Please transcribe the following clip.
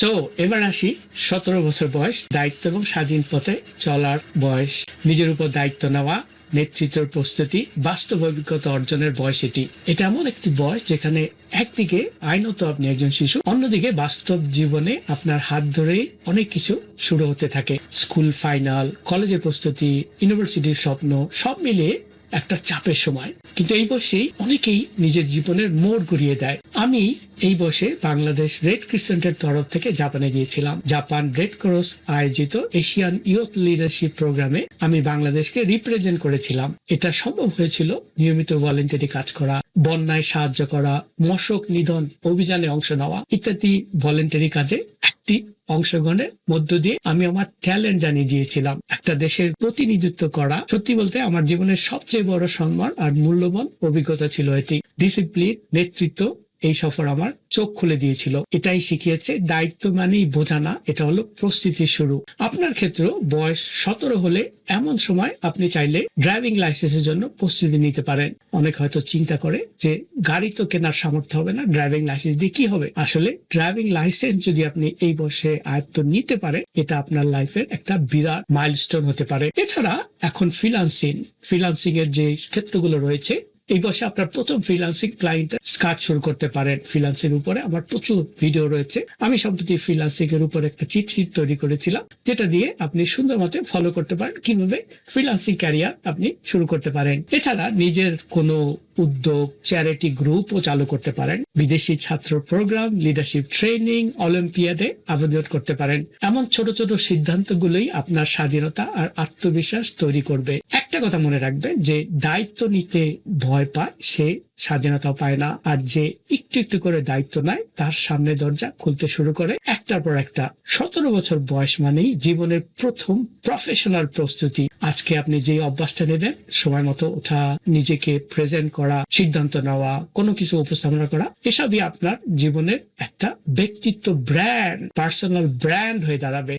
So এবার আসি 17 বছর বয়স, দায়িত্ব এবং স্বাধীন পথে চলার বয়স, নিজের উপর দায়িত্ব নেওয়া, নেতৃত্বের প্রস্তুতি, বাস্তব অভিজ্ঞতা অর্জনের বয়স। এটা এমন একটি বয়স যেখানে একদিকে আইনত আপনি একজন শিশু, অন্যদিকে বাস্তব জীবনে আপনার হাত ধরেই অনেক কিছু শুরু হতে থাকে। স্কুল ফাইনাল, কলেজের প্রস্তুতি, ইউনিভার্সিটির স্বপ্ন, সব মিলিয়ে একটা চাপের সময়। কিন্তু এই বয়সেই অনেকেই নিজের জীবনের মোড় ঘুরিয়ে দেয়। আমি এই বয়সে বাংলাদেশ রেড ক্রিসেন্টের তরফ থেকে জাপানে গিয়েছিলাম। জাপান রেড ক্রস আয়োজিত এশিয়ান ইয়ুথ লিডারশিপ প্রোগ্রামে আমি বাংলাদেশকে রিপ্রেজেন্ট করেছিলাম। এটা সম্ভব হয়েছিল নিয়মিত ভলেন্টারি কাজ করা, বন্যায় সাহায্য করা, মশক নিধন অভিযানে অংশ নেওয়া ইত্যাদি ভলেন্টারি কাজে একটি অংশগ্রহণের মধ্য দিয়ে আমি আমার ট্যালেন্ট জানিয়ে দিয়েছিলাম। একটা দেশের প্রতিনিধিত্ব করা সত্যি বলতে আমার জীবনের সবচেয়ে বড় সম্মান আর মূল্যবান অভিজ্ঞতা ছিল এটি। ডিসিপ্লিন, নেতৃত্ব, এই সফর আমার চোখ খুলে দিয়েছিল। এটাই শিখিয়েছে দায়িত্ব মানেই বোঝা না, এটা হলো প্রস্তুতির শুরু। আপনার ক্ষেত্রে বয়স 17 হলে এমন সময় আপনি চাইলে ড্রাইভিং লাইসেন্সের জন্য প্রস্তুতি নিতে পারেন। অনেক হয়তো চিন্তা করে যে গাড়ি তো কেনার সামর্থ্য হবে না, ড্রাইভিং লাইসেন্স দিয়ে কি হবে। আসলে ড্রাইভিং লাইসেন্স যদি আপনি এই বয়সে আয়ত্ত নিতে পারেন, এটা আপনার লাইফের একটা বিরাট মাইলস্টোন হতে পারে। এছাড়া এখন ফ্রিল্যান্সিং এর যে ক্ষেত্রগুলো রয়েছে, এই বয়সে আপনার প্রথম ফ্রিল্যান্সিং ক্লায়েন্টের কাজ শুরু করতে পারেন। ফ্রিল্যান্সিং উপরে আমার প্রচুর ভিডিও রয়েছে। আমি সম্প্রতি ফ্রিল্যান্সিং এর উপরে একটা চিট শীট তৈরি করেছিলাম, যেটা দিয়ে আপনি সুন্দর মতো ফলো করতে পারেন কিভাবে ফ্রিল্যান্সিং ক্যারিয়ার আপনি শুরু করতে পারেন। এছাড়া নিজের কোনো উদ্যোগ, চ্যারিটি গ্রুপও চালু করতে পারেন। বিদেশি ছাত্র প্রোগ্রাম, লিডারশিপ ট্রেনিং, অলিম্পিয়াডে আবেদন করতে পারেন। এমন ছোট ছোট সিদ্ধান্তগুলোই আপনার স্বাধীনতা আর আত্মবিশ্বাস তৈরি করবে। একটা কথা মনে রাখবেন যে দায়িত্ব নিতে ভয় পায় সে স্বাধীনতাও পায় না, আর যে একটু একটু করে দায়িত্ব নেয় তার সামনে দরজা খুলতে শুরু করে একটার পর একটা। 17 বছর বয়স মানেই জীবনের প্রথম প্রফেশনাল প্রস্তুতি। আজকে আপনি যে অভ্যাসটা নেবেন, সময় মতো ওঠা, নিজেকে প্রেজেন্ট করা, সিদ্ধান্ত নেওয়া, কোনো কিছু উপস্থাপনা করা, এসবই আপনার জীবনের একটা ব্যক্তিত্ব ব্র্যান্ড, পার্সোনাল ব্র্যান্ড হয়ে দাঁড়াবে।